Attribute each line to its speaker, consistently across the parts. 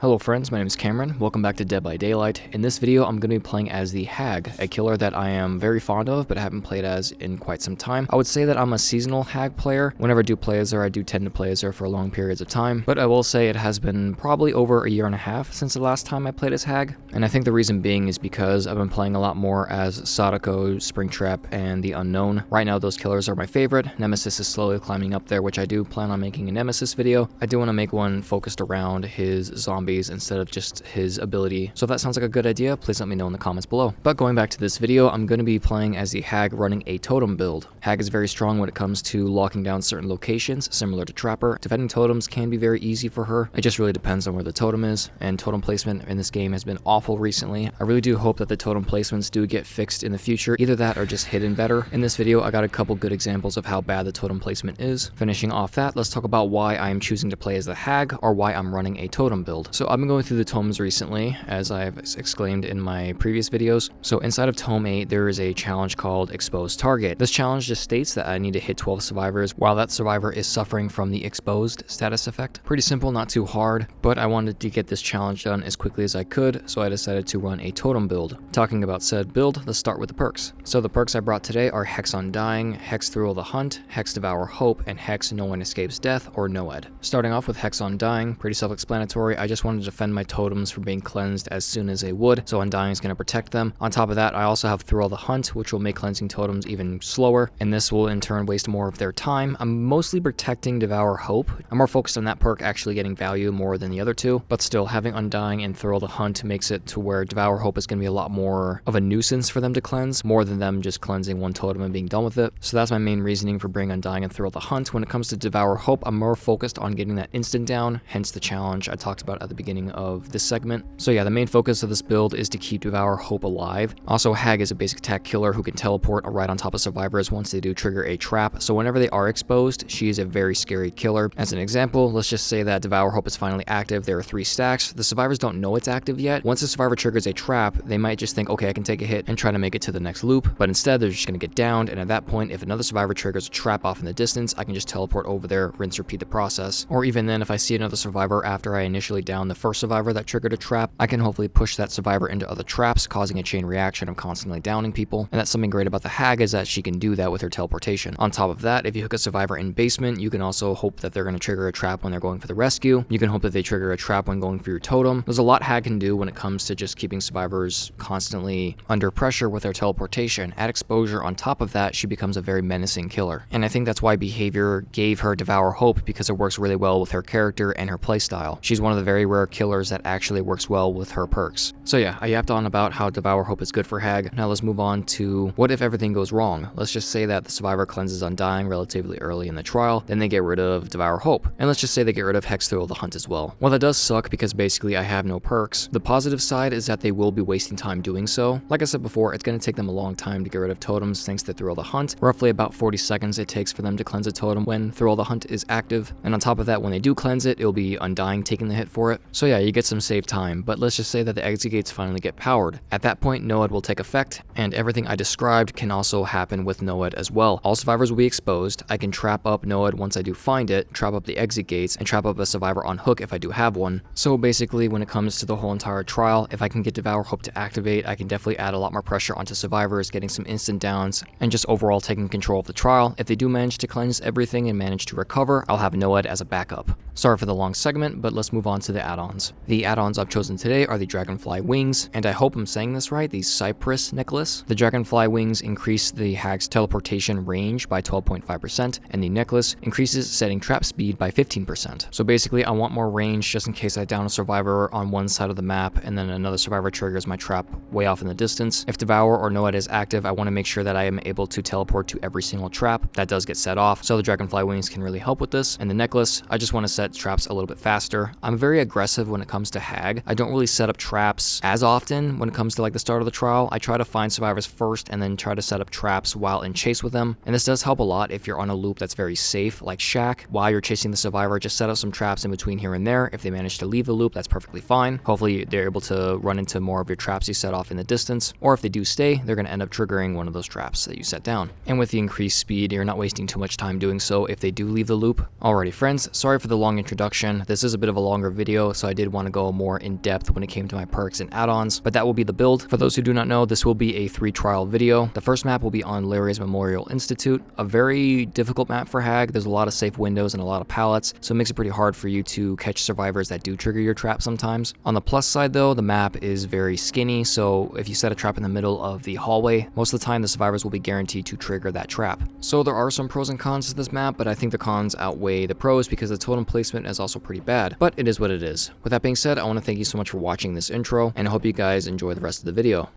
Speaker 1: Hello friends, my name is Cameron. Welcome back to Dead by Daylight. In this video, I'm going to be playing as the Hag, a killer that I am very fond of, but I haven't played as in quite some time. I would say that I'm a seasonal Hag player. Whenever I do play as her, I do tend to play as her for long periods of time, but I will say it has been probably over a year and a half since the last time I played as Hag, and I think the reason being is because I've been playing a lot more as Sadako, Springtrap, and the Unknown. Right now, those killers are my favorite. Nemesis is slowly climbing up there, which I do plan on making a Nemesis video. I do want to make one focused around his zombies instead of just his ability. So if that sounds like a good idea, please let me know in the comments below. But going back to this video, I'm going to be playing as the Hag running a totem build. Hag is very strong when it comes to locking down certain locations, similar to Trapper. Defending totems can be very easy for her. It just really depends on where the totem is, and totem placement in this game has been awful recently. I really do hope that the totem placements do get fixed in the future, either that or just hidden better. In this video, I got a couple good examples of how bad the totem placement is. Finishing off that, let's talk about why I am choosing to play as the Hag, or why I'm running a totem build. So I've been going through the tomes recently, as I've exclaimed in my previous videos. So inside of Tome 8, there is a challenge called Exposed Target. This challenge just states that I need to hit 12 survivors while that survivor is suffering from the exposed status effect. Pretty simple, not too hard, but I wanted to get this challenge done as quickly as I could, so I decided to run a totem build. Talking about said build, let's start with the perks. So the perks I brought today are Hex Undying, Hex Thrill the Hunt, Hex Devour Hope, and Hex No One Escapes Death, or NOED. Starting off with Hex Undying, pretty self-explanatory. I just wanted to defend my totems from being cleansed as soon as they would, so Undying is going to protect them. On top of that, I also have Thrill the Hunt, which will make cleansing totems even slower, and this will in turn waste more of their time. I'm mostly protecting Devour Hope. I'm more focused on that perk actually getting value more than the other two, but still, having Undying and Thrill the Hunt makes it to where Devour Hope is going to be a lot more of a nuisance for them to cleanse, more than them just cleansing one totem and being done with it. So that's my main reasoning for bringing Undying and Thrill the Hunt. When it comes to Devour Hope, I'm more focused on getting that instant down, hence the challenge I talked about at the beginning of this segment. So yeah, the main focus of this build is to keep Devour Hope alive. Also, Hag is a basic attack killer who can teleport right on top of survivors once they do trigger a trap, so whenever they are exposed, she is a very scary killer. As an example, let's just say that Devour Hope is finally active. There are 3 stacks. The survivors don't know it's active yet. Once the survivor triggers a trap, they might just think, okay, I can take a hit and try to make it to the next loop, but instead they're just going to get downed, and at that point, if another survivor triggers a trap off in the distance, I can just teleport over there, rinse, repeat the process. Or even then, if I see another survivor after I initially down the first survivor that triggered a trap, I can hopefully push that survivor into other traps, causing a chain reaction of constantly downing people. And that's something great about the Hag, is that she can do that with her teleportation. On top of that, if you hook a survivor in basement, you can also hope that they're going to trigger a trap when they're going for the rescue. You can hope that they trigger a trap when going for your totem. There's a lot Hag can do when it comes to just keeping survivors constantly under pressure with their teleportation. Add exposure on top of that, she becomes a very menacing killer. And I think that's why Behavior gave her Devour Hope, because it works really well with her character and her playstyle. She's one of the very rare killers that actually works well with her perks. So yeah, I yapped on about how Devour Hope is good for Hag. Now let's move on to what if everything goes wrong. Let's just say that the survivor cleanses Undying relatively early in the trial, then they get rid of Devour Hope. And let's just say they get rid of Hex Thrill the Hunt as well. Well, that does suck because basically I have no perks. The positive side is that they will be wasting time doing so. Like I said before, it's going to take them a long time to get rid of totems thanks to Thrill the Hunt. Roughly about 40 seconds it takes for them to cleanse a totem when Thrill the Hunt is active. And on top of that, when they do cleanse it, it'll be Undying taking the hit for it. So yeah, you get some save time, but let's just say that the exit gates finally get powered. At that point, NOED will take effect, and everything I described can also happen with NOED as well. All survivors will be exposed. I can trap up NOED once I do find it, trap up the exit gates, and trap up a survivor on hook if I do have one. So basically, when it comes to the whole entire trial, if I can get Devour Hope to activate, I can definitely add a lot more pressure onto survivors, getting some instant downs, and just overall taking control of the trial. If they do manage to cleanse everything and manage to recover, I'll have NOED as a backup. Sorry for the long segment, but let's move on to the add-ons. The add-ons I've chosen today are the Dragonfly Wings, and I hope I'm saying this right, the Cypress Necklace. The Dragonfly Wings increase the Hag's teleportation range by 12.5%, and the necklace increases setting trap speed by 15%. So basically, I want more range just in case I down a survivor on one side of the map, and then another survivor triggers my trap way off in the distance. If Devour or NOED is active, I want to make sure that I am able to teleport to every single trap that does get set off, so the Dragonfly Wings can really help with this. And the necklace, I just want to set traps a little bit faster. I'm very aggressive when it comes to Hag. I don't really set up traps as often when it comes to like the start of the trial. I try to find survivors first and then try to set up traps while in chase with them. And this does help a lot if you're on a loop that's very safe, like Shack. While you're chasing the survivor, just set up some traps in between here and there. If they manage to leave the loop, that's perfectly fine. Hopefully they're able to run into more of your traps you set off in the distance. Or if they do stay, they're going to end up triggering one of those traps that you set down. And with the increased speed, you're not wasting too much time doing so if they do leave the loop. Alrighty friends, sorry for the long introduction. This is a bit of a longer video video, so I did want to go more in depth when it came to my perks and add-ons, but that will be the build. For those who do not know, this will be a 3 trial video. The first map will be on Larry's Memorial Institute, a very difficult map for Hag. There's a lot of safe windows and a lot of pallets, so it makes it pretty hard for you to catch survivors that do trigger your trap sometimes. On the plus side though, the map is very skinny, so if you set a trap in the middle of the hallway, most of the time the survivors will be guaranteed to trigger that trap. So there are some pros and cons to this map, but I think the cons outweigh the pros because the totem placement is also pretty bad, but it is what it is. With that being said, I want to thank you so much for watching this intro, and I hope you guys enjoy the rest of the video.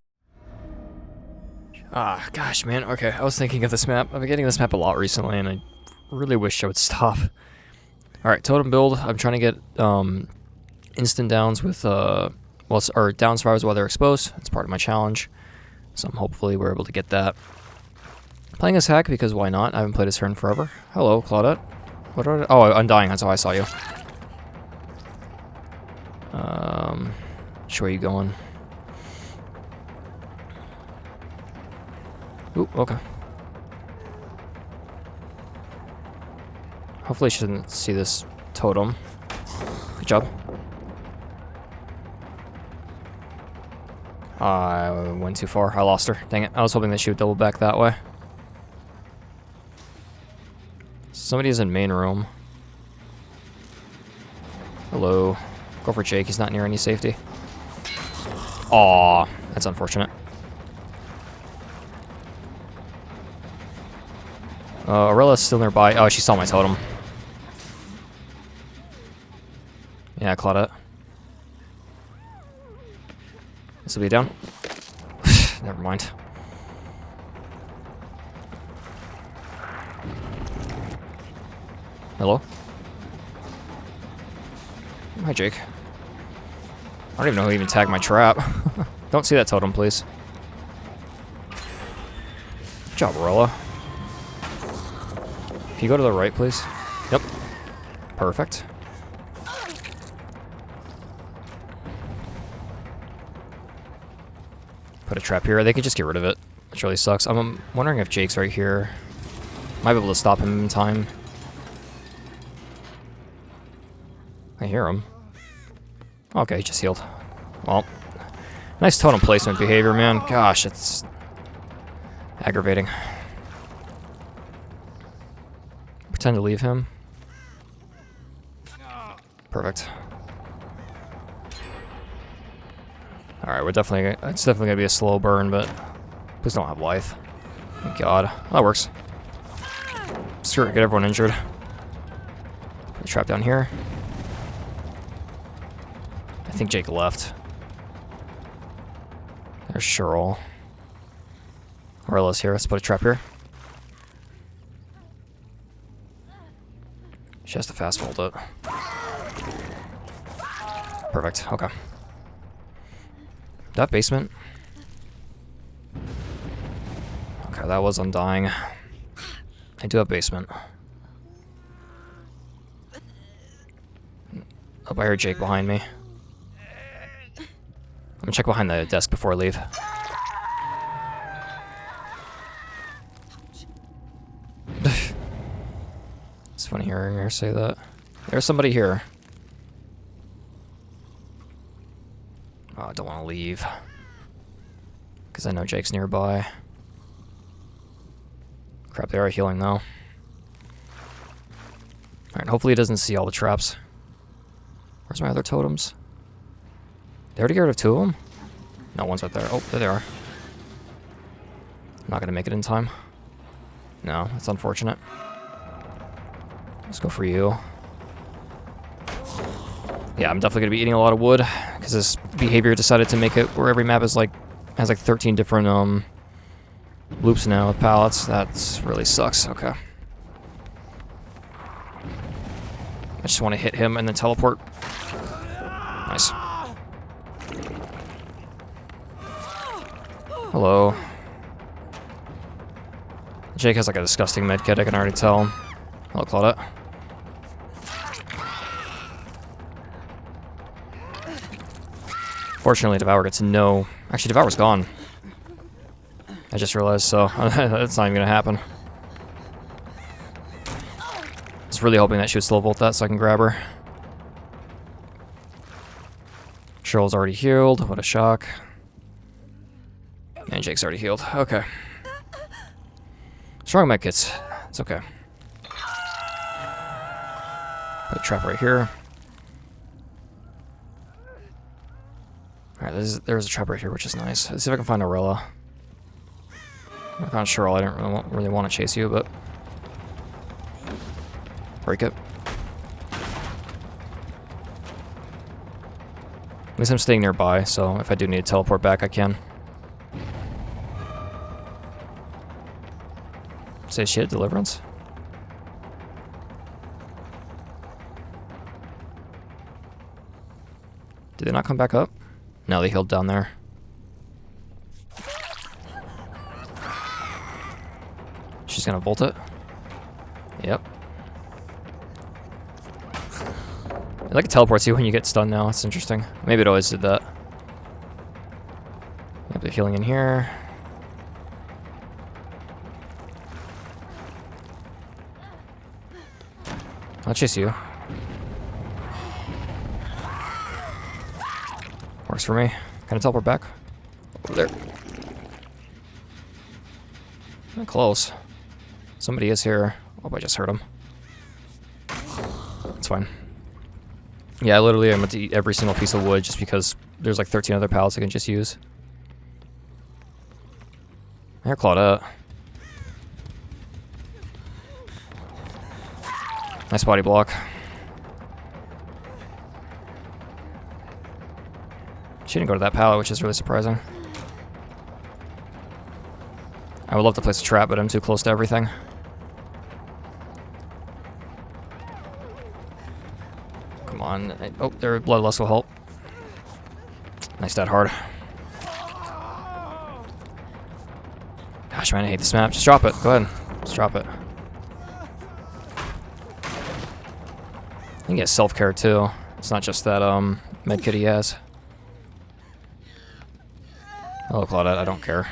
Speaker 1: Ah, gosh, man. Okay, I was thinking of this map. I've been getting this map a lot recently, and I really wish I would stop. Alright, totem build. I'm trying to get instant downs with, or down survivors while they're exposed. It's part of my challenge, so hopefully we're able to get that. Playing as Hag because why not? I haven't played as her in forever. Hello, Claudette. What are... Oh, Undying, that's how I saw you. Which way are you going? Ooh, okay. Hopefully she doesn't see this totem. Good job. I went too far. I lost her. Dang it. I was hoping that she would double back that way. Somebody's in main room. Hello. Go for Jake. He's not near any safety. Aw, that's unfortunate. Aurella's still nearby. Oh, she saw my totem. Yeah, Claudette. This will be down. Never mind. Hello? Hi, Jake. I don't even know who even tagged my trap. Don't see that totem, please. Good job, Aurelia. Can you go to the right, please? Yep. Perfect. Put a trap here. They could just get rid of it, which really sucks. I'm wondering if Jake's right here. Might be able to stop him in time. I hear him. Okay, he just healed. Well, nice totem placement behavior, man. Gosh, it's aggravating. Pretend to leave him. Perfect. Alright, it's definitely gonna be a slow burn, but please don't have life. Thank God. Oh, that works. Screw it, get everyone injured. Put a trap down here. I think Jake left. There's Cheryl. Aurella's here. Let's put a trap here. She has to fast hold it. Perfect. Okay. That basement. Okay, that was Undying. I do have basement. Oh, I heard Jake behind me. I'm gonna check behind the desk before I leave. It's funny hearing her say that. There's somebody here. Oh, I don't want to leave. Because I know Jake's nearby. Crap, they are healing though. Alright, hopefully he doesn't see all the traps. Where's my other totems? They already got rid of 2 of them? No, one's right there. Oh, there they are. I'm not gonna make it in time. No, that's unfortunate. Let's go for you. Yeah, I'm definitely gonna be eating a lot of wood because this behavior decided to make it where every map is has 13 different loops now with pallets. That's really sucks. Okay. I just want to hit him and then teleport. Nice. Hello. Jake has like a disgusting medkit, I can already tell. Hello, Claudette. Fortunately, Devour gets no... Actually, Devour's gone. I just realized, so that's not even gonna happen. I was really hoping that she would slow volt that so I can grab her. Cheryl's already healed. What a shock. And Jake's already healed. Okay. Strong medkits. It's okay. Put a trap right here. Alright, there's a trap right here, which is nice. Let's see if I can find Aurella. I found Cheryl. I didn't really want to chase you, but... break it. At least I'm staying nearby, so if I do need to teleport back, I can. Say she had deliverance? Did they not come back up? No, they healed down there. She's gonna bolt it. Yep. It like teleports you when you get stunned now. It's interesting. Maybe it always did that. Yep, they're healing in here. I'll chase you. Works for me. Can I teleport back? Over there. Not close. Somebody is here. Oh, I just heard him. It's fine. Yeah, literally, I'm going to eat every single piece of wood just because there's like 13 other pallets I can just use. Here, Claudette. Nice body block. She didn't go to that pallet, which is really surprising. I would love to place a trap, but I'm too close to everything. Come on. Oh, their bloodlust will help. Nice dead hard. Gosh, man, I hate this map. Just drop it. Go ahead. Just drop it. I think he has self-care, too. It's not just that, medkit he has. Hello, Claudette. I don't care.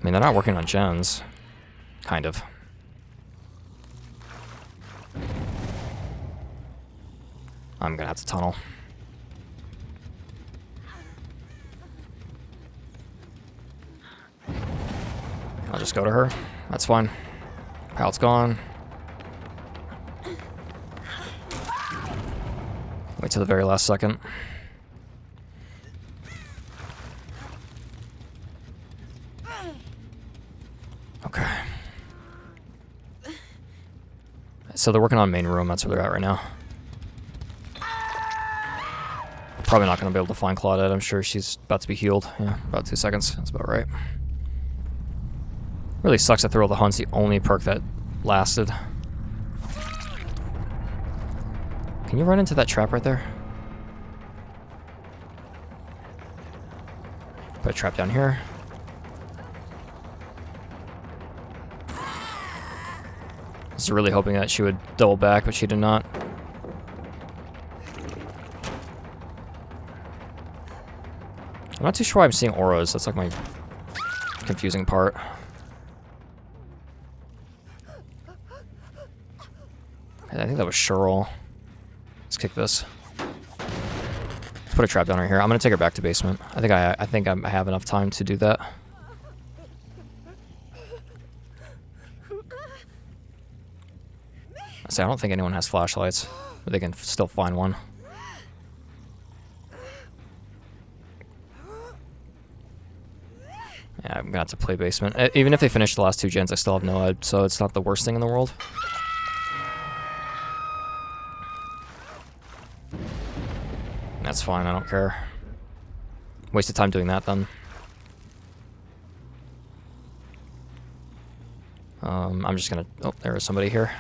Speaker 1: I mean, they're not working on gens. Kind of. I'm gonna have to tunnel. I'll just go to her. That's fine. Pallet's gone. Wait till the very last second. Okay. So they're working on main room. That's where they're at right now. Probably not going to be able to find Claudette. I'm sure she's about to be healed. Yeah, about 2 seconds. That's about right. Really sucks that Thrill the Hunt's the only perk that lasted. Can you run into that trap right there? Put a trap down here. I was really hoping that she would double back, but she did not. I'm not too sure why I'm seeing auras. That's like my confusing part. I think that was Cheryl. Let's kick this. Put a trap down right here. I'm gonna take her back to basement. I think I have enough time to do that. I don't think anyone has flashlights, but they can still find one. Yeah, I'm gonna have to play basement. Even if they finish the last 2 gens, I still have no ed, so it's not the worst thing in the world. That's fine, I don't care. Wasted time doing that then. I'm just gonna... Oh, there is somebody here.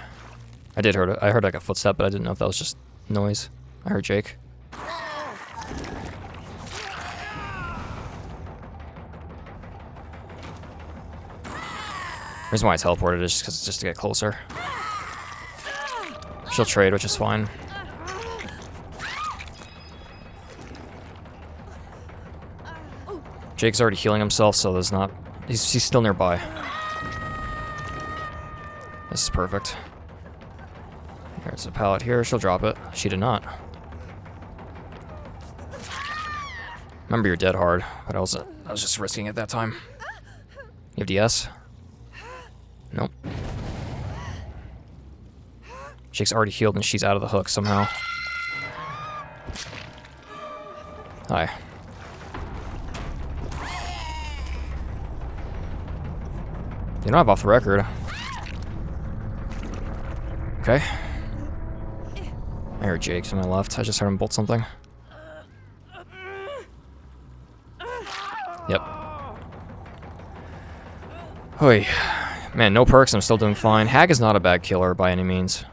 Speaker 1: I heard like a footstep, but I didn't know if that was just noise. I heard Jake. The reason why I teleported is just to get closer. She'll trade, which is fine. Jake's already healing himself, so there's not... He's still nearby. This is perfect. There's a pallet here. She'll drop it. She did not. Remember, you're dead hard, but I was just risking it that time. You have DS? Nope. Jake's already healed and she's out of the hook somehow. Hi. You're not off the record. Okay. I heard Jake to my left. I just heard him bolt something. Yep. Hoi. Man, no perks, I'm still doing fine. Hag is not a bad killer by any means.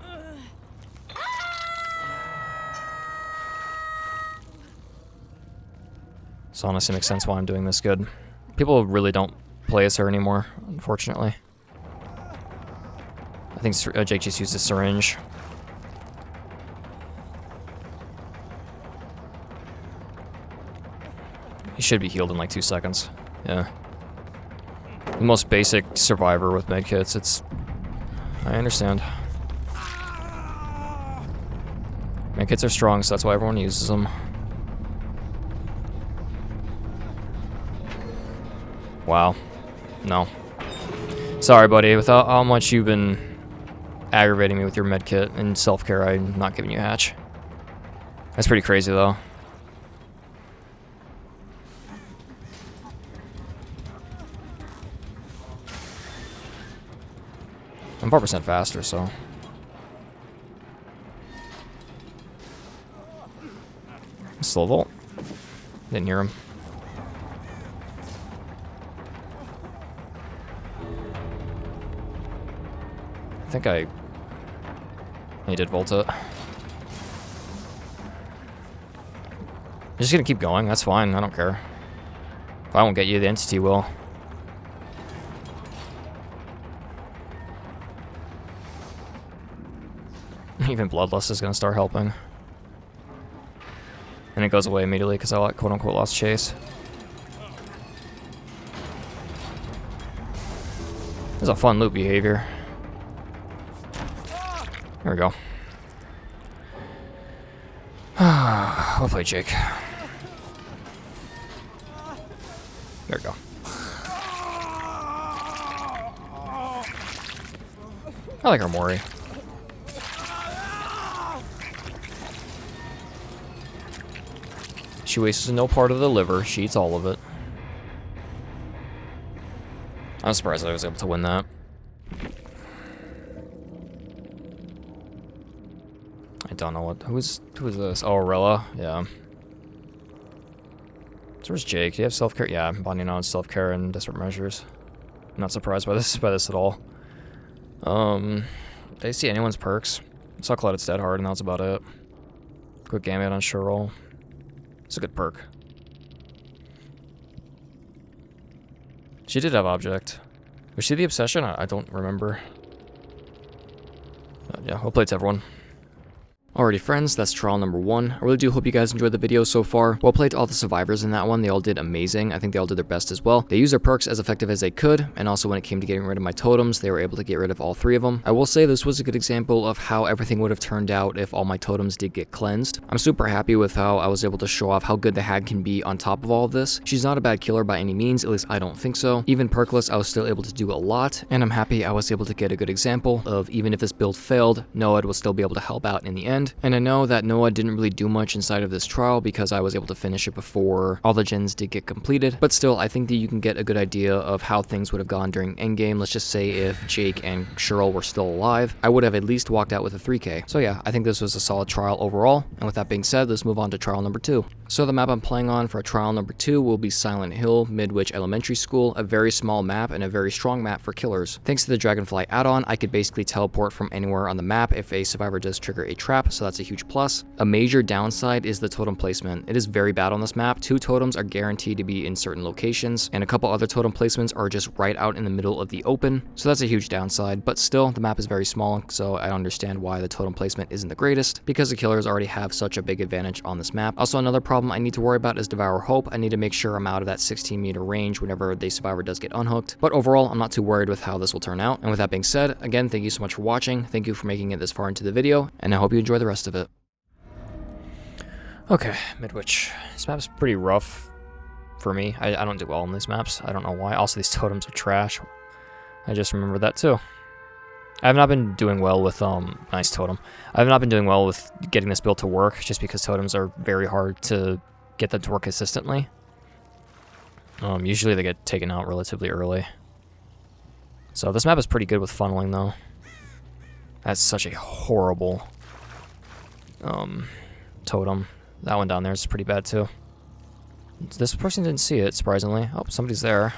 Speaker 1: So honestly makes sense why I'm doing this good. People really don't play as her anymore, unfortunately. I think Jake just used a syringe. He should be healed in like 2 seconds. Yeah. The most basic survivor with medkits, it's... I understand. Medkits are strong, so that's why everyone uses them. Wow. No. Sorry, buddy. With how much you've been aggravating me with your medkit and self-care, I'm not giving you a hatch. That's pretty crazy, though. I'm 4% faster, so... Slow volt. Didn't hear him. I think he did volt it. I'm just gonna keep going, that's fine, I don't care. If I won't get you, the entity will. Even Bloodlust is gonna start helping. And it goes away immediately because I quote-unquote lost chase. This is a fun loop behavior. There we go. We'll play Jake. There we go. I like our Mori. She wastes no part of the liver. She eats all of it. I'm surprised I was able to win that. I don't know what... Who is this? Oh, Aurella? Yeah. So where's Jake? Do you have self-care? Yeah, I'm bonding on self-care and desperate measures. I'm not surprised by this at all. Did I see anyone's perks? I saw Clouded's dead hard, and that's about it. Quick gambit on sure roll. It's a good perk. She did have object. Was she the obsession? I don't remember. Yeah, we'll play it to everyone. Alrighty friends, that's trial number 1. I really do hope you guys enjoyed the video so far. Well played to all the survivors in that one, they all did amazing. I think they all did their best as well. They used their perks as effective as they could, and also when it came to getting rid of my totems, they were able to get rid of all 3 of them. I will say this was a good example of how everything would have turned out if all my totems did get cleansed. I'm super happy with how I was able to show off how good the Hag can be on top of all of this. She's not a bad killer by any means, at least I don't think so. Even perkless, I was still able to do a lot, and I'm happy I was able to get a good example of even if this build failed, Noah would still be able to help out in the end. And I know that Noah didn't really do much inside of this trial because I was able to finish it before all the gens did get completed, but still I think that you can get a good idea of how things would have gone during endgame. Let's just say if Jake and Cheryl were still alive, I would have at least walked out with a 3k. So yeah, I think this was a solid trial overall, and with that being said, let's move on to trial number 2. So the map I'm playing on for trial number 2 will be Silent Hill, Midwich Elementary School, a very small map and a very strong map for killers. Thanks to the Dragonfly add-on, I could basically teleport from anywhere on the map if a survivor does trigger a trap, so that's a huge plus. A major downside is the totem placement. It is very bad on this map. 2 totems are guaranteed to be in certain locations, and a couple other totem placements are just right out in the middle of the open, so that's a huge downside. But still, the map is very small, so I understand why the totem placement isn't the greatest, because the killers already have such a big advantage on this map. Also, another problem I need to worry about is Devour Hope. I need to make sure I'm out of that 16-meter range whenever the survivor does get unhooked. But overall, I'm not too worried with how this will turn out. And with that being said, again, thank you so much for watching. Thank you for making it this far into the video, and I hope you enjoy the rest of it. Okay, Midwich. This map's pretty rough for me. I don't do well on these maps. I don't know why. Also, these totems are trash. I just remembered that too. I have not been doing well with, nice totem. I have not been doing well with getting this build to work, just because totems are very hard to get them to work consistently. Usually they get taken out relatively early. So this map is pretty good with funneling, though. That's such a horrible, totem. That one down there is pretty bad, too. This person didn't see it, surprisingly. Oh, somebody's there.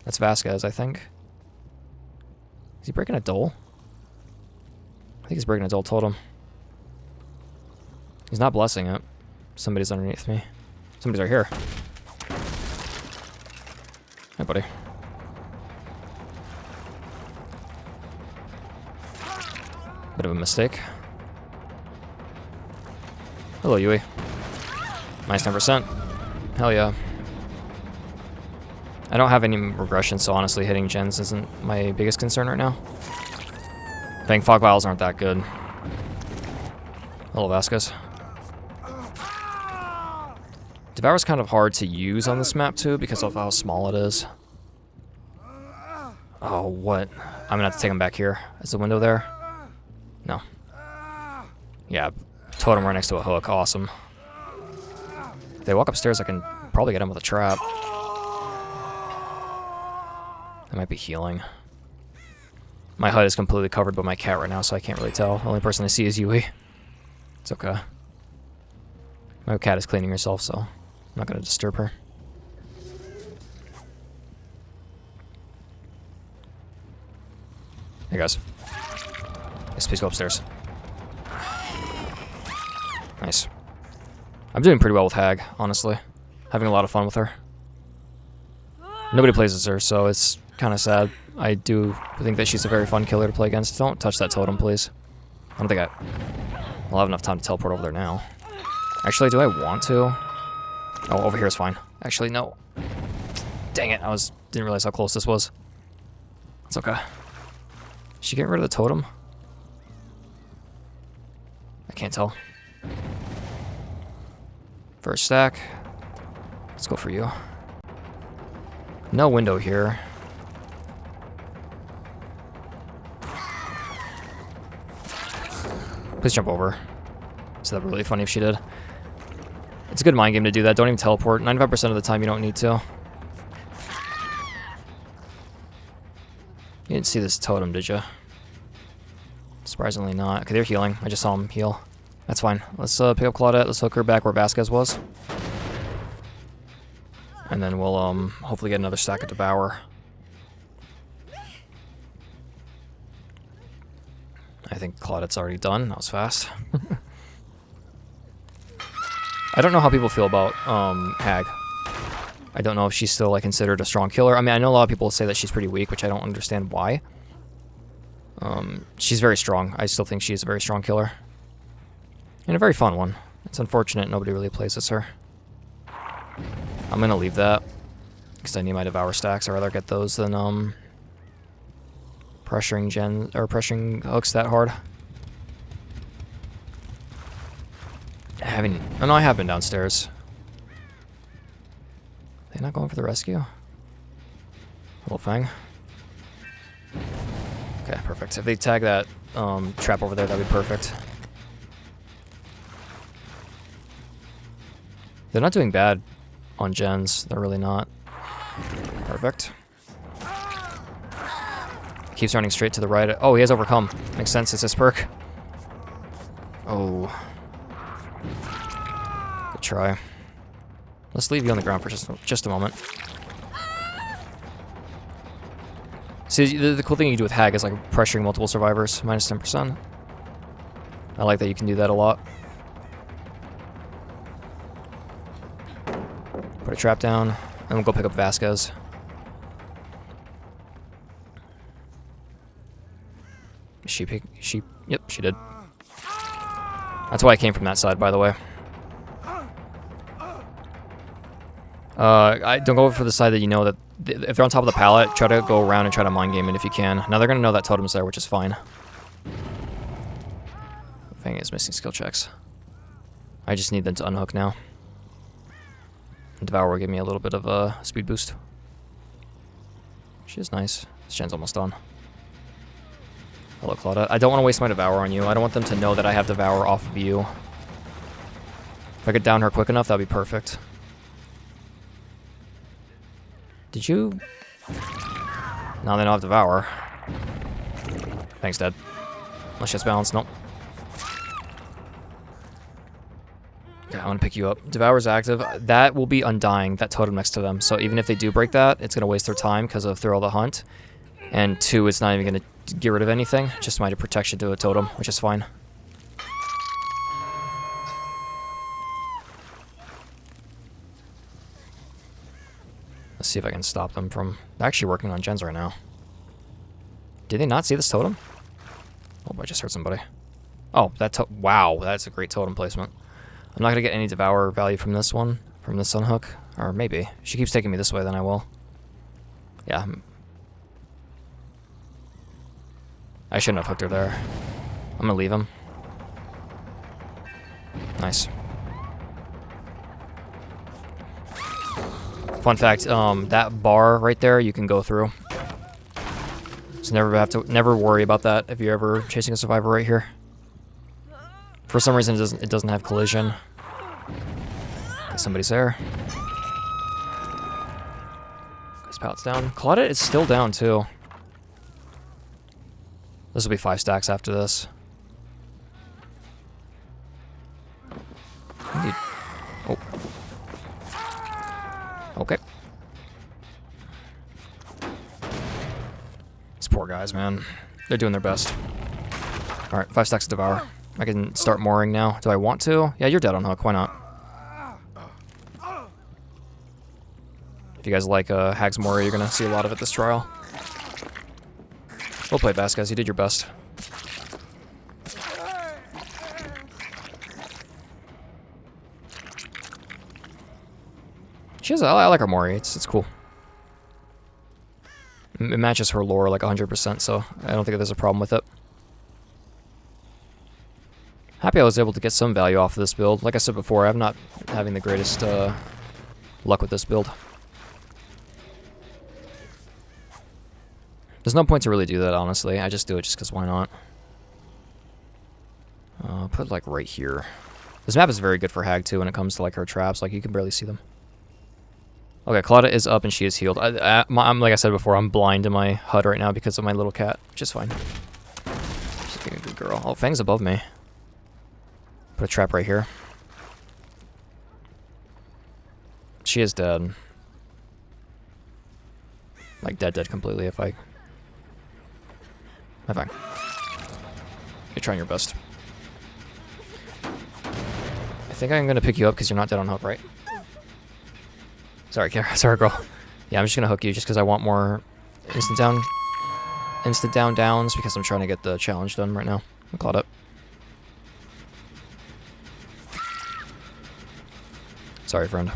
Speaker 1: That's Vasquez, I think. Is he breaking a dole? I think he's breaking a dole totem. He's not blessing it. Somebody's underneath me. Somebody's right here. Hey, buddy. Bit of a mistake. Hello, Yui. Nice 10%. Hell yeah. I don't have any regression, so honestly hitting gens isn't my biggest concern right now. Dang, fog vials aren't that good. Hello, Vasquez. Devour's kind of hard to use on this map, too, because of how small it is. Oh, what? I'm gonna have to take him back here. Is the window there? No. Yeah, totem right next to a hook. Awesome. If they walk upstairs, I can probably get him with a trap. I might be healing. My HUD is completely covered by my cat right now, so I can't really tell. The only person I see is Yui. It's okay. My cat is cleaning herself, so I'm not going to disturb her. Hey guys. Yes, please go upstairs. Nice. I'm doing pretty well with Hag, honestly. Having a lot of fun with her. Nobody plays as her, so it's kind of sad. I do think that she's a very fun killer to play against. Don't touch that totem, please. I don't think I'll have enough time to teleport over there now. Actually, do I want to? Oh, over here is fine. Actually, no. Dang it, didn't realize how close this was. It's okay. Is she getting rid of the totem? I can't tell. First stack. Let's go for you. No window here. Please jump over. So that'd be really funny if she did. It's a good mind game to do that. Don't even teleport. 95% of the time you don't need to. You didn't see this totem, did you? Surprisingly not. Okay, they're healing. I just saw him heal. That's fine. Let's pick up Claudette. Let's hook her back where Vasquez was. And then we'll hopefully get another stack of Devour. I think Claudette's already done. That was fast. I don't know how people feel about Hag. I don't know if she's still like considered a strong killer. I mean, I know a lot of people say that she's pretty weak, which I don't understand why. She's very strong. I still think she's a very strong killer. And a very fun one. It's unfortunate nobody really plays as her. I'm gonna leave that because I need my Devour stacks. I'd rather get those than pressuring hooks that hard. Oh no, I have been downstairs. They not going for the rescue? Little Fang. Okay, perfect. If they tag that trap over there, that'd be perfect. They're not doing bad on gens. They're really not. Perfect. Keeps running straight to the right. Oh, he has overcome. Makes sense. It's his perk. Oh. Good try. Let's leave you on the ground for just a moment. See, the cool thing you do with Hag is like pressuring multiple survivors. Minus 10%. I like that you can do that a lot. Put a trap down, and we'll go pick up Vasquez. Yep, she did. That's why I came from that side, by the way. I don't go for the side that you know that if they're on top of the pallet, try to go around and try to mind game it if you can. Now they're gonna know that totem's there, which is fine. Fang is missing skill checks. I just need them to unhook now. Devour will give me a little bit of a speed boost. She is nice. This gen's almost done. Hello, Claudia. I don't want to waste my Devour on you. I don't want them to know that I have Devour off of you. If I could down her quick enough, that'd be perfect. Did you? Now they don't have Devour. Thanks, Dad. Unless she has balance. Nope. Okay, I'm gonna pick you up. Devour's active. That will be undying, that totem next to them. So even if they do break that, it's gonna waste their time because of Thrill the Hunt. And 2, it's not even gonna get rid of anything. Just might protection to a totem, which is fine. Let's see if I can stop them from... They're actually working on gens right now. Did they not see this totem? Oh, I just heard somebody. Oh, wow, that's a great totem placement. I'm not going to get any Devour value from this one, from this unhook. Or maybe. If she keeps taking me this way, then I will. Yeah. I shouldn't have hooked her there. I'm going to leave him. Nice. Fun fact, that bar right there, you can go through. So never worry about that if you're ever chasing a survivor right here. For some reason, it doesn't have collision. Okay, somebody's there. His pallet's down. Claudette is still down too. This will be 5 stacks after this. Oh. Okay. These poor guys, man. They're doing their best. Alright, 5 stacks of Devour. I can start mooring now. Do I want to? Yeah, you're dead on hook. Why not? If you guys like Hag's Mori, you're going to see a lot of it this trial. Well played, Vasquez. You did your best. I like her Mori. It's cool. It matches her lore like 100%, so I don't think there's a problem with it. Happy I was able to get some value off of this build. Like I said before, I'm not having the greatest luck with this build. There's no point to really do that, honestly. I just do it just because why not? Put like right here. This map is very good for Hag too when it comes to like her traps. Like you can barely see them. Okay, Claudia is up and she is healed. I'm like I said before, I'm blind in my HUD right now because of my little cat, which is fine. She's being a good girl. Oh, Fang's above me. Put a trap right here. She is dead. Like dead completely if I... Fine. You're trying your best. I think I'm gonna pick you up because you're not dead on hook, right? Sorry, Kara. Sorry, girl. Yeah, I'm just gonna hook you just because I want more instant down downs because I'm trying to get the challenge done right now. I'm caught up. Sorry, friend.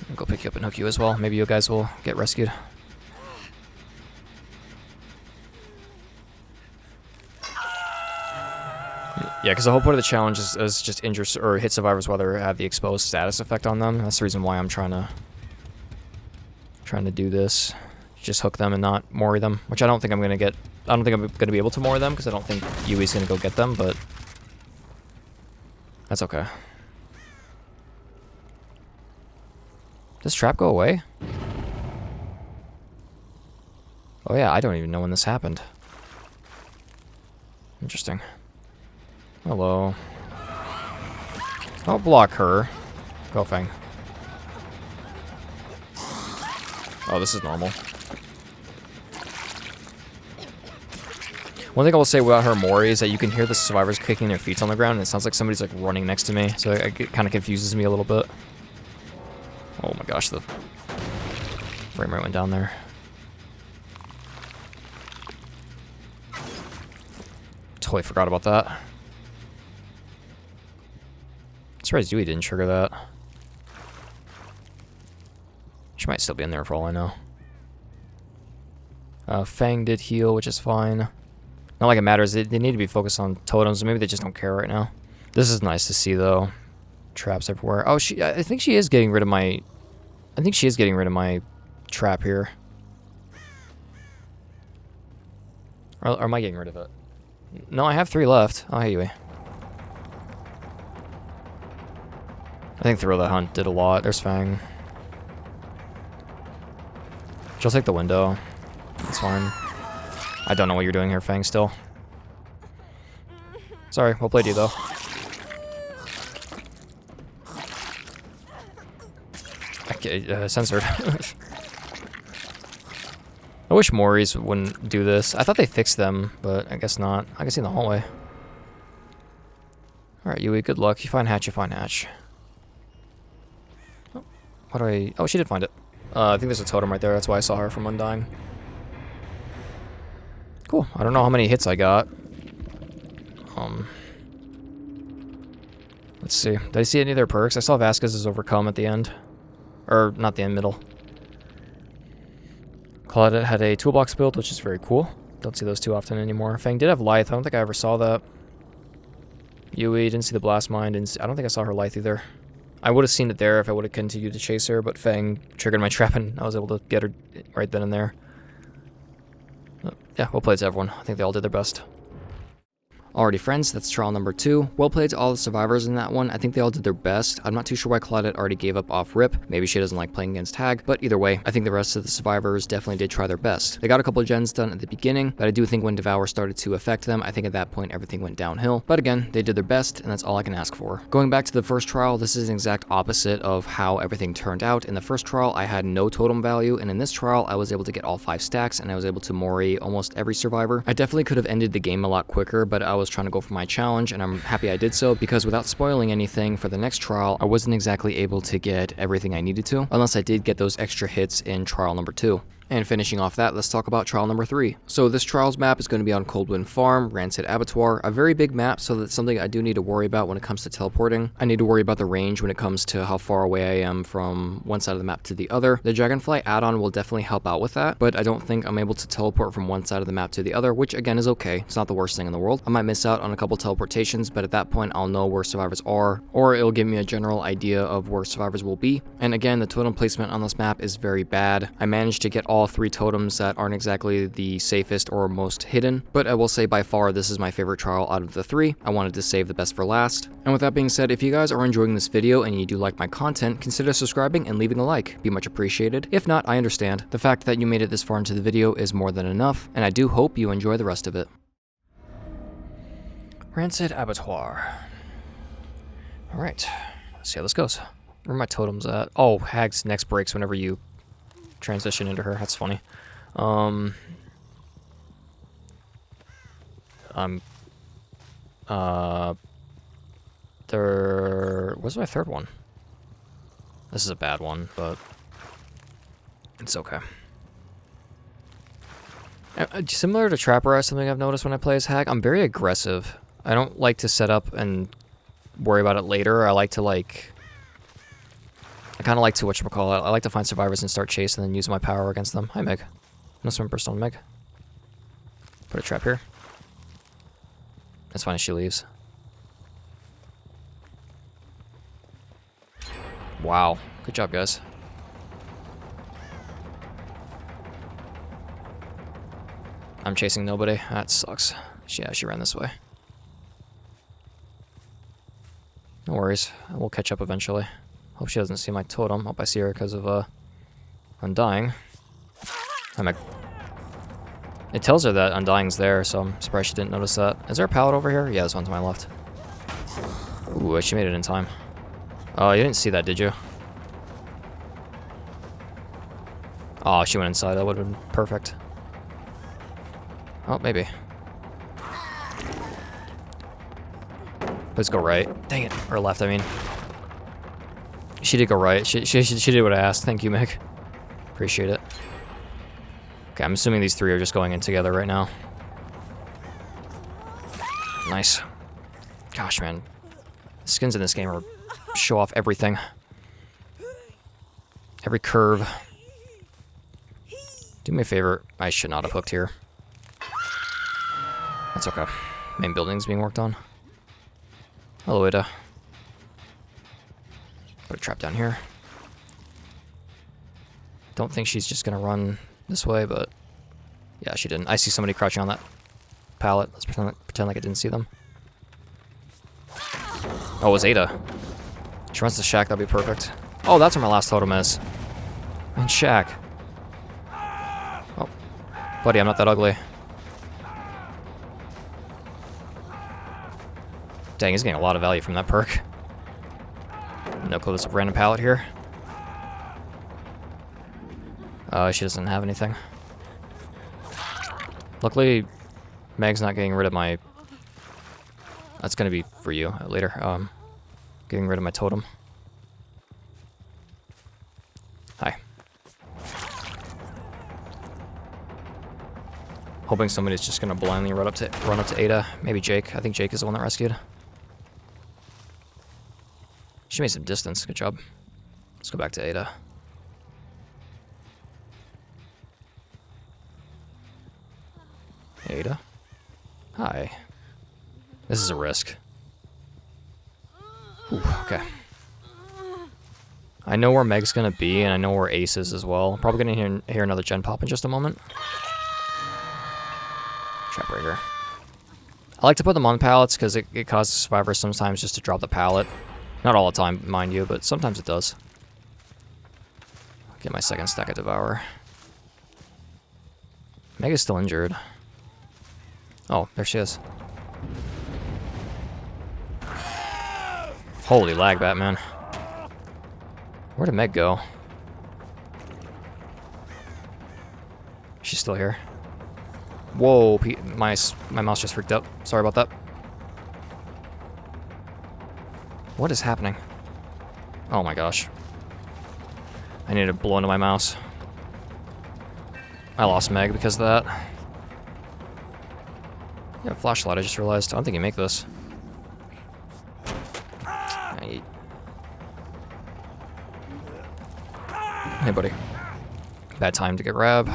Speaker 1: I'll go pick you up and hook you as well. Maybe you guys will get rescued. Yeah, because the whole point of the challenge is just injure or hit survivors while they have the exposed status effect on them. That's the reason why I'm trying to do this. Just hook them and not Mori them, which I don't think I'm gonna get. I don't think I'm gonna be able to Mori them because I don't think Yui's gonna go get them, but that's okay. Does trap go away? Oh yeah, I don't even know when this happened. Interesting. Hello. Don't block her. Go, Fang. Oh, this is normal. One thing I will say about her Mori is that you can hear the survivors kicking their feet on the ground, and it sounds like somebody's like running next to me, so it kind of confuses me a little bit. Oh my gosh, the frame rate went down there. Totally forgot about that. I'm surprised Yui didn't trigger that. She might still be in there for all I know. Fang did heal, which is fine. Not like it matters. They need to be focused on totems. Maybe they just don't care right now. This is nice to see, though. Traps everywhere. Oh, I think she is getting rid of my... I think she is getting rid of my trap here. Or am I getting rid of it? No, I have 3 left. Oh, hey, Yui. I think Thrill the Hunt did a lot. There's Fang. She'll take the window. That's fine. I don't know what you're doing here, Fang, still. Sorry, well played you, though. Okay, censored. I wish Moris wouldn't do this. I thought they fixed them, but I guess not. I can see in the hallway. Alright, Yui, good luck. You find Hatch, you find Hatch. Oh, what do I... Oh, she did find it. I think there's a totem right there. That's why I saw her from Undying. Cool. I don't know how many hits I got. Let's see. Did I see any of their perks? I saw Vasquez's Overcome at the end. Or, not the end, middle. Claudette had a toolbox build, which is very cool. Don't see those too often anymore. Fang did have Lithe. I don't think I ever saw that. Yui, didn't see the Blast Mine. I don't think I saw her Lithe either. I would have seen it there if I would have continued to chase her, but Fang triggered my trap and I was able to get her right then and there. Yeah, well played to everyone. I think they all did their best. Alrighty, friends, that's trial number 2. Well played to all the survivors in that one. I think they all did their best. I'm not too sure why Claudette already gave up off rip. Maybe she doesn't like playing against Hag, but either way, I think the rest of the survivors definitely did try their best. They got a couple of gens done at the beginning, but I do think when Devour started to affect them, I think at that point everything went downhill. But again, they did their best, and that's all I can ask for. Going back to the first trial, this is an exact opposite of how everything turned out. In the first trial, I had no totem value, and in this trial, I was able to get all 5 stacks, and I was able to Mori almost every survivor. I definitely could have ended the game a lot quicker, but I was trying to go for my challenge, and I'm happy I did so, because without spoiling anything for the next trial, I wasn't exactly able to get everything I needed to, unless I did get those extra hits in trial number 2. And finishing off that, let's talk about trial number 3. So this trials map is going to be on Coldwind Farm, Rancid Abattoir, a very big map, so that's something I do need to worry about when it comes to teleporting. I need to worry about the range when it comes to how far away I am from one side of the map to the other. The Dragonfly add-on will definitely help out with that, but I don't think I'm able to teleport from one side of the map to the other, which again is okay. It's not the worst thing in the world. I might miss out on a couple teleportations, but at that point I'll know where survivors are, or it'll give me a general idea of where survivors will be. And again, the totem placement on this map is very bad. I managed to get all 3 totems that aren't exactly the safest or most hidden, but I will say by far this is my favorite trial out of the 3. I wanted to save the best for last. And with that being said, if you guys are enjoying this video and you do like my content, consider subscribing and leaving a like. Be much appreciated. If not, I understand. The fact that you made it this far into the video is more than enough, and I do hope you enjoy the rest of it. Rancid Abattoir. Alright, let's see how this goes. Where are my totems at? Oh, Hag's next breaks whenever you transition into her. That's funny. Where's my third one? This is a bad one, but it's okay. Similar to Trapper, something I've noticed when I play as Hag, I'm very aggressive. I don't like to set up and worry about it later. I like to I kind of like to, whatchamacallit, I like to find survivors and start chasing and then use my power against them. Hi, Meg. No swim burst on Meg. Put a trap here. That's fine if she leaves. Wow. Good job, guys. I'm chasing nobody. That sucks. Yeah, she ran this way. No worries. We'll catch up eventually. Hope she doesn't see my totem. Hope I see her because of, Undying. It tells her that Undying's there, so I'm surprised she didn't notice that. Is there a pallet over here? Yeah, this one to my left. Ooh, she made it in time. Oh, you didn't see that, did you? Oh, she went inside. That would have been perfect. Oh, maybe. Let's go right. Dang it. Or left, I mean. She did go right. She did what I asked. Thank you, Meg. Appreciate it. Okay, I'm assuming these three are just going in together right now. Nice. Gosh, man. The skins in this game are show off everything. Every curve. Do me a favor. I should not have hooked here. That's okay. Main building's being worked on. Hello, Ada. Put a trap down here. Don't think she's just gonna run this way, but yeah, she didn't. I see somebody crouching on that pallet. Let's pretend like I didn't see them. Oh, it was Ada. She runs to shack, that'd be perfect. Oh, that's where my last totem is. And shack. Oh, buddy, I'm not that ugly. Dang, he's getting a lot of value from that perk. No clue, there's a random pallet here. She doesn't have anything. Luckily, Meg's not getting rid of my... That's gonna be for you later. Getting rid of my totem. Hi. Hoping somebody's just gonna blindly run up to Ada. Maybe Jake. I think Jake is the one that rescued. She made some distance. Good job. Let's go back to Ada. Ada? Hi. This is a risk. Ooh, okay. I know where Meg's gonna be, and I know where Ace is as well. Probably gonna hear another gen pop in just a moment. Trap right here. I like to put them on pallets because it causes survivors sometimes just to drop the pallet. Not all the time, mind you, but sometimes it does. I'll get my second stack of Devour. Meg is still injured. Oh, there she is. Holy lag, Batman. Where did Meg go? She's still here. Whoa, my mouse just freaked up. Sorry about that. What is happening? Oh my gosh. I need to blow into my mouse. I lost Meg because of that. Yeah, flashlight, I just realized. I don't think you make this. Hey, buddy. Bad time to get grab.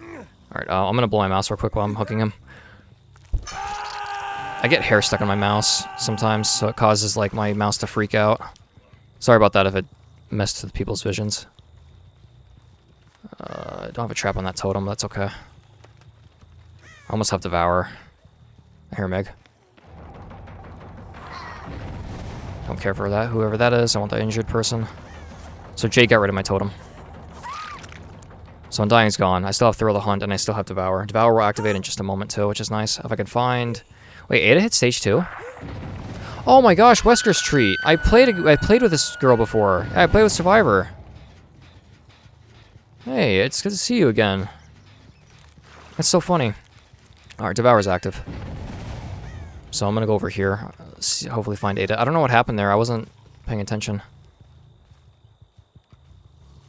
Speaker 1: Alright, I'm gonna blow my mouse real quick while I'm hooking him. I get hair stuck on my mouse sometimes, so it causes like my mouse to freak out. Sorry about that if it messed with people's visions. I don't have a trap on that totem, but that's okay. I almost have Devour. I hear Meg. Don't care for that, whoever that is. I want that injured person. So Jake got rid of my totem. So Undying's gone. I still have Thrill the Hunt, and I still have Devour. Devour will activate in just a moment, too, which is nice. If I could find... Wait, Ada hit stage 2? Oh my gosh, Wesker's Treat. I played with this girl before. Yeah, I played with Survivor. Hey, it's good to see you again. That's so funny. Alright, Devour's active. So I'm gonna go over here. Hopefully find Ada. I don't know what happened there. I wasn't paying attention.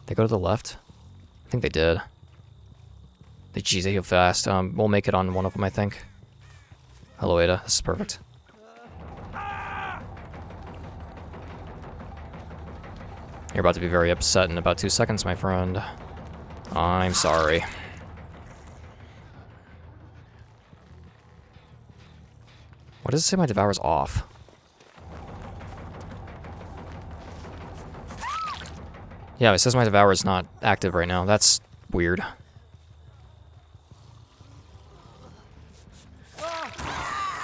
Speaker 1: They go to the left? I think they did. Jeez, they heal fast. We'll make it on one of them, I think. Hello, Ada. This is perfect. You're about to be very upset in about 2 seconds, my friend. I'm sorry. What does it say my Devour's off? Yeah, it says my Devour is not active right now. That's weird.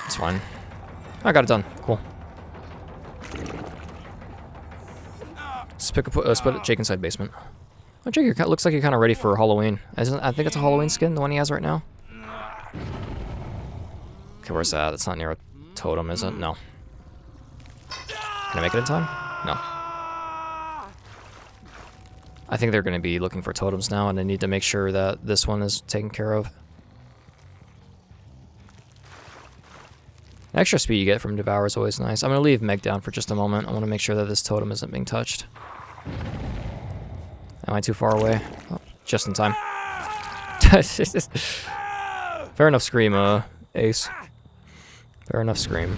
Speaker 1: It's fine. I got it done. Cool. Let's put Jake inside basement. Oh, Jake, looks like you're kind of ready for Halloween. I think it's a Halloween skin, the one he has right now. Okay, where's that? That's not near a totem, is it? No. Can I make it in time? No. I think they're going to be looking for totems now, and they need to make sure that this one is taken care of. The extra speed you get from Devour is always nice. I'm going to leave Meg down for just a moment. I want to make sure that this totem isn't being touched. Am I too far away? Oh, just in time. Fair enough scream, Ace. Fair enough scream.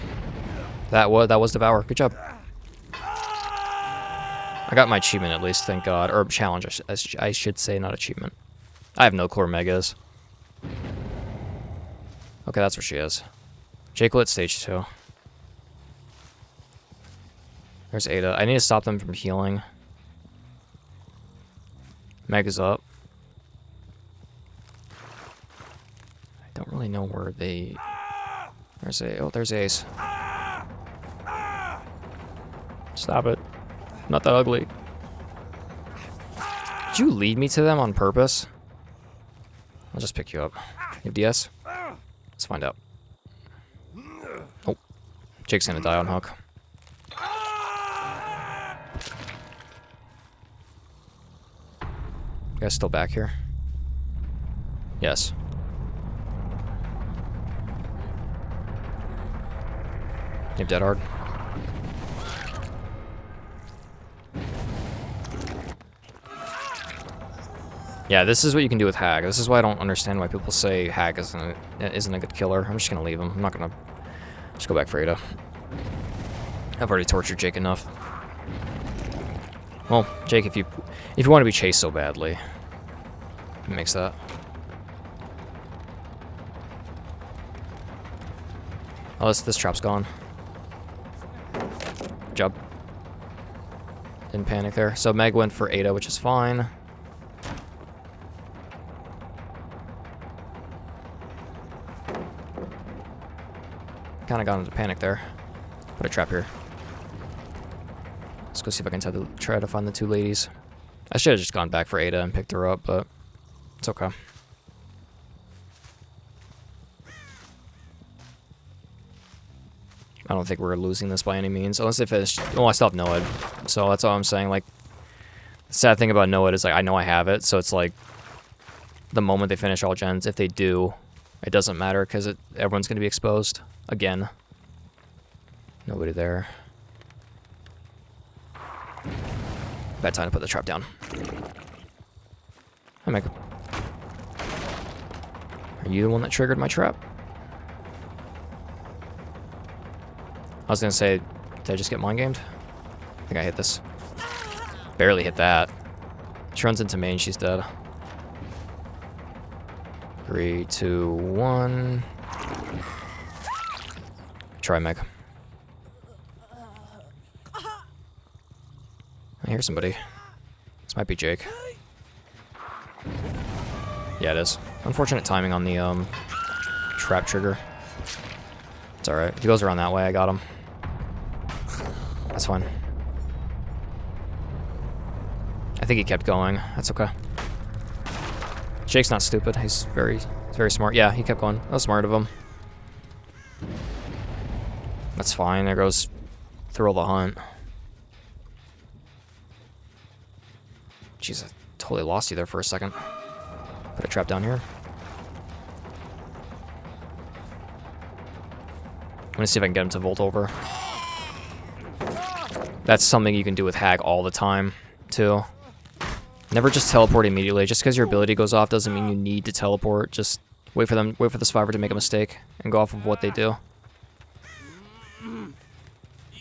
Speaker 1: That was Devour. Good job. I got my achievement at least, thank God. Or challenge, I should say, not achievement. I have no clue where Meg is. Okay, that's where she is. Jake lit stage 2. There's Ada. I need to stop them from healing. Meg is up. I don't really know where they... there's Ace. Stop it. Not that ugly. Did you lead me to them on purpose? I'll just pick you up. You have DS? Let's find out. Oh. Jake's gonna die on hook. You guys still back here? Yes. You have dead hard? Yeah, this is what you can do with Hag. This is why I don't understand why people say Hag isn't a good killer. I'm just gonna leave him. I'm not gonna just go back for Ada. I've already tortured Jake enough. Well, Jake, if you want to be chased so badly, it makes that. Oh, this trap's gone. Good job. Didn't panic there. So Meg went for Ada, which is fine. Kind of got into panic there. Put a trap here. Let's go see if I can try to find the two ladies. I should have just gone back for Ada and picked her up, but it's okay. I don't think we're losing this by any means, unless they finish. Oh, I still have Noed, so that's all I'm saying. Like, the sad thing about Noed is like I know I have it, so it's like the moment they finish all gens, if they do, it doesn't matter because everyone's gonna be exposed again. Nobody there. Bad time to put the trap down. Hi, Meg. Are you the one that triggered my trap? I was gonna say, did I just get mind gamed? I think I hit this. Barely hit that. She runs into main, she's dead. 3, 2, 1. Try Meg. I hear somebody. This might be Jake. Yeah, it is. Unfortunate timing on the trap trigger. It's alright. If he goes around that way, I got him. That's fine. I think he kept going. That's okay. Jake's not stupid. He's very smart. Yeah, he kept going. That was smart of him. That's fine. There goes Thrill the Hunt. Jeez, I totally lost you there for a second. Put a trap down here. I'm gonna see if I can get him to vault over. That's something you can do with Hag all the time, too. Never just teleport immediately. Just because your ability goes off doesn't mean you need to teleport. Just wait for the survivor to make a mistake and go off of what they do.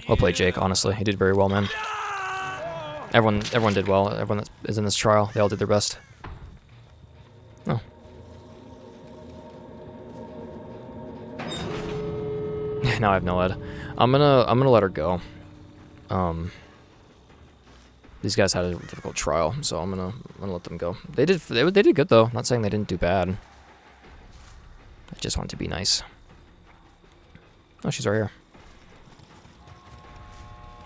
Speaker 1: Well played, Jake, honestly. He did very well, man. Everyone did well. Everyone that is in this trial, they all did their best. Oh. Now I have no Ed. I'm gonna let her go. These guys had a difficult trial, so I'm gonna let them go. They did good though. Not saying they didn't do bad. I just want to be nice. Oh, she's right here.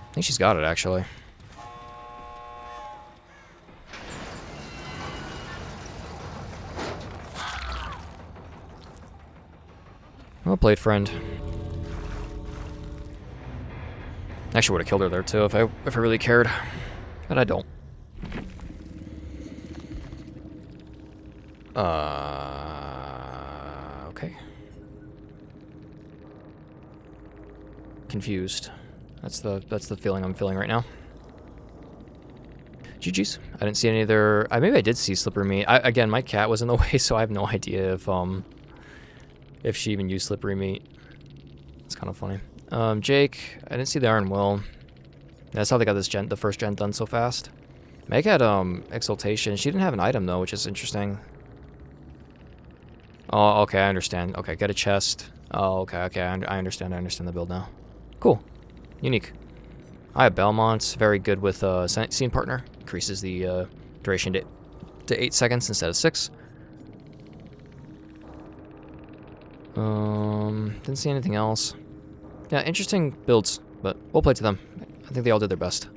Speaker 1: I think she's got it actually. Well played, friend. Actually would have killed her there too if I really cared. But I don't. Okay. confused. That's the feeling I'm feeling right now. GG's. I didn't see any other... maybe I did see Slippery Meat. Again, my cat was in the way, so I have no idea if she even used Slippery Meat. It's kind of funny. Jake, I didn't see the Iron Will. That's how they got the first gen done so fast. Meg had Exaltation. She didn't have an item though, which is interesting. Oh, okay, I understand. Okay, get a chest. Oh, okay, I understand. I understand the build now. Cool. Unique. I have Belmont. Very good with Scene Partner. Increases the duration to 8 seconds instead of 6. Didn't see anything else. Yeah, interesting builds, but we'll play to them. I think they all did their best.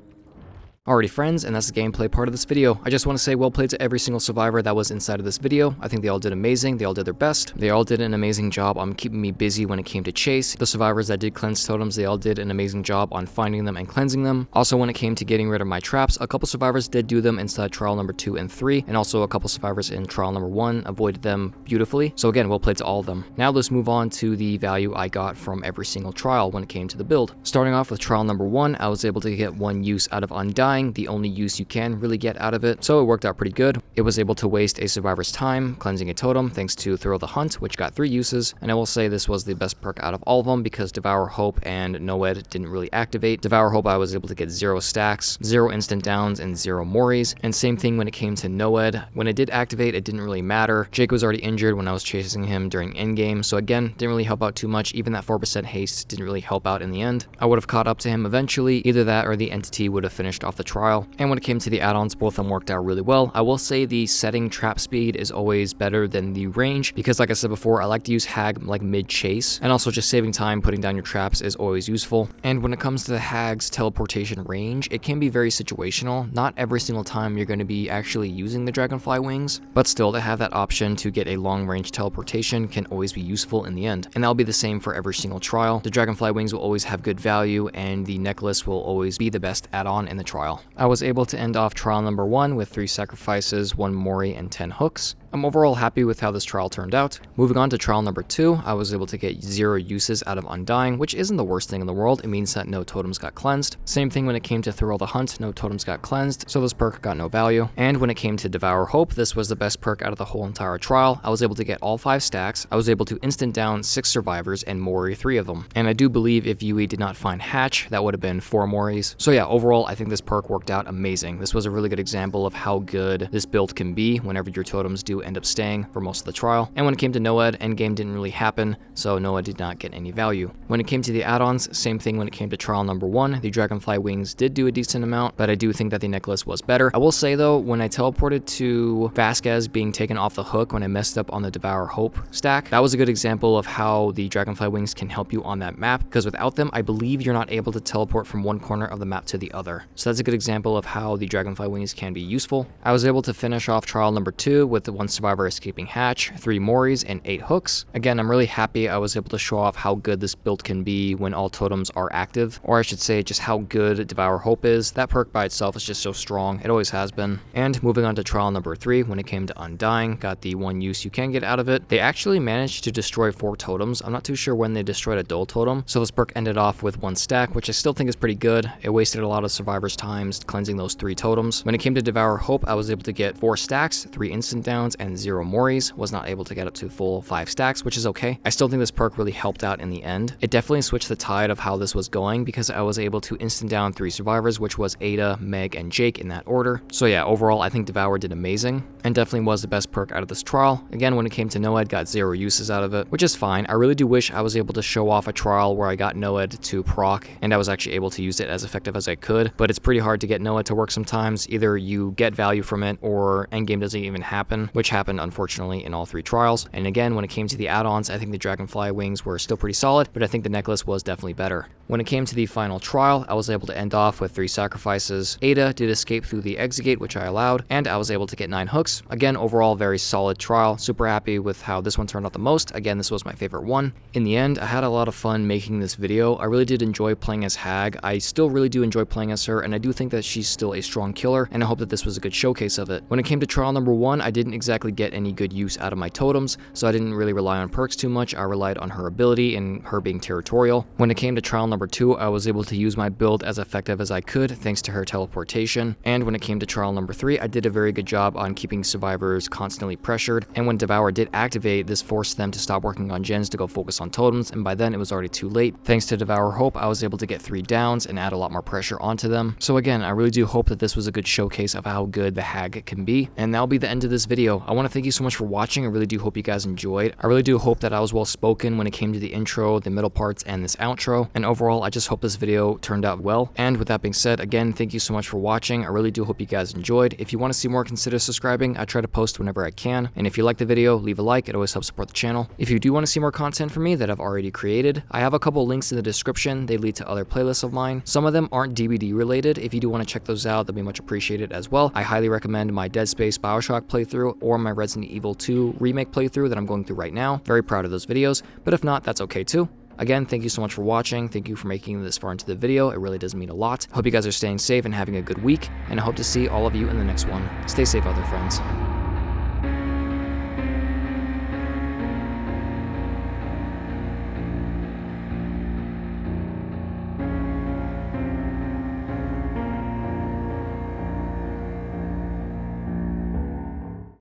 Speaker 1: Alrighty friends, and that's the gameplay part of this video. I just want to say well played to every single survivor that was inside of this video. I think they all did amazing, they all did their best. They all did an amazing job on keeping me busy when it came to chase. The survivors that did cleanse totems, they all did an amazing job on finding them and cleansing them. Also when it came to getting rid of my traps, a couple survivors did do them inside trial number 2 and 3, and also a couple survivors in trial number 1 avoided them beautifully. So again, well played to all of them. Now let's move on to the value I got from every single trial when it came to the build. Starting off with trial number 1, I was able to get 1 use out of Undying, the only use you can really get out of it, so it worked out pretty good. It was able to waste a survivor's time cleansing a totem thanks to Thrill the Hunt, which got 3 uses, and I will say this was the best perk out of all of them because Devour Hope and Noed didn't really activate. Devour Hope I was able to get 0 stacks, 0 instant downs, and 0 moris, and same thing when it came to Noed. When it did activate, it didn't really matter. Jake was already injured when I was chasing him during endgame, so again, didn't really help out too much. Even that 4% haste didn't really help out in the end. I would have caught up to him eventually, either that or the entity would have finished off the trial, and when it came to the add-ons, both of them worked out really well. I will say the setting trap speed is always better than the range because like I said before, I like to use Hag like mid-chase, and also just saving time putting down your traps is always useful. And when it comes to the Hag's teleportation range, it can be very situational. Not every single time you're going to be actually using the dragonfly wings, but still to have that option to get a long-range teleportation can always be useful in the end. And that'll be the same for every single trial. The dragonfly wings will always have good value, and the necklace will always be the best add-on in the trial. I was able to end off trial number 1 with 3 sacrifices, 1 mori, and 10 hooks. I'm overall happy with how this trial turned out. Moving on to trial number 2, I was able to get 0 uses out of Undying, which isn't the worst thing in the world. It means that no totems got cleansed. Same thing when it came to Thrill the Hunt, no totems got cleansed, so this perk got no value. And when it came to Devour Hope, this was the best perk out of the whole entire trial. I was able to get all 5 stacks. I was able to instant down 6 survivors and mori 3 of them. And I do believe if Yui did not find Hatch, that would have been 4 moris. So yeah, overall, I think this perk worked out amazing. This was a really good example of how good this build can be whenever your totems do end up staying for most of the trial. And when it came to Noed, endgame didn't really happen, so Noed did not get any value. When it came to the add-ons, same thing when it came to trial number 1. The dragonfly wings did do a decent amount, but I do think that the necklace was better. I will say though, when I teleported to Vasquez being taken off the hook when I messed up on the Devour Hope stack, that was a good example of how the dragonfly wings can help you on that map, because without them, I believe you're not able to teleport from one corner of the map to the other. So that's a good example of how the dragonfly wings can be useful. I was able to finish off trial number 2 with the 1 survivor escaping Hatch, 3 moris, and 8 hooks. Again, I'm really happy I was able to show off how good this build can be when all totems are active, or I should say just how good Devour Hope is. That perk by itself is just so strong, it always has been. And moving on to trial number 3, when it came to Undying, got the 1 use you can get out of it. They actually managed to destroy 4 totems. I'm not too sure when they destroyed a dull totem, so this perk ended off with 1 stack, which I still think is pretty good. It wasted a lot of survivors' times cleansing those 3 totems. When it came to Devour Hope, I was able to get 4 stacks, 3 instant downs, and 0 moris. Was not able to get up to full 5 stacks, which is okay. I still think this perk really helped out in the end. It definitely switched the tide of how this was going because I was able to instant down 3 survivors, which was Ada, Meg, and Jake in that order. So yeah, overall, I think Devour did amazing and definitely was the best perk out of this trial. Again, when it came to Noed, got 0 uses out of it, which is fine. I really do wish I was able to show off a trial where I got Noed to proc and I was actually able to use it as effective as I could, but it's pretty hard to get Noed to work sometimes. Either you get value from it or endgame doesn't even happen, which happened unfortunately in all 3 trials. And again, when it came to the add-ons, I think the dragonfly wings were still pretty solid, but I think the necklace was definitely better. When it came to the final trial, I was able to end off with 3 sacrifices. Ada did escape through the exit gate, which I allowed, and I was able to get 9 hooks. Again, overall, very solid trial. Super happy with how this one turned out the most. Again, this was my favorite one. In the end, I had a lot of fun making this video. I really did enjoy playing as Hag. I still really do enjoy playing as her, and I do think that she's still a strong killer, and I hope that this was a good showcase of it. When it came to trial number 1, I didn't exactly exactly get any good use out of my totems, so I didn't really rely on perks too much. I relied on her ability and her being territorial. When it came to trial number 2, I was able to use my build as effective as I could thanks to her teleportation. And when it came to trial number 3, I did a very good job on keeping survivors constantly pressured, and when Devour did activate, this forced them to stop working on gens to go focus on totems, and by then it was already too late. Thanks to Devour Hope, I was able to get 3 downs and add a lot more pressure onto them. So again, I really do hope that this was a good showcase of how good the Hag can be, and that'll be the end of this video. I want to thank you so much for watching. I really do hope you guys enjoyed. I really do hope that I was well spoken when it came to the intro, the middle parts, and this outro, and overall, I just hope this video turned out well. And with that being said, again, thank you so much for watching. I really do hope you guys enjoyed. If you want to see more, consider subscribing. I try to post whenever I can, and if you like the video, leave a like. It always helps support the channel. If you do want to see more content from me that I've already created, I have a couple links in the description. They lead to other playlists of mine. Some of them aren't DBD related. If you do want to check those out, that'd be much appreciated as well. I highly recommend my Dead Space BioShock playthrough or my Resident Evil 2 remake playthrough that I'm going through right now. Very proud of those videos, but if not, that's okay too. Again, thank you so much for watching. Thank you for making this far into the video. It really does mean a lot. Hope you guys are staying safe and having a good week, and I hope to see all of you in the next one. Stay safe out there, friends.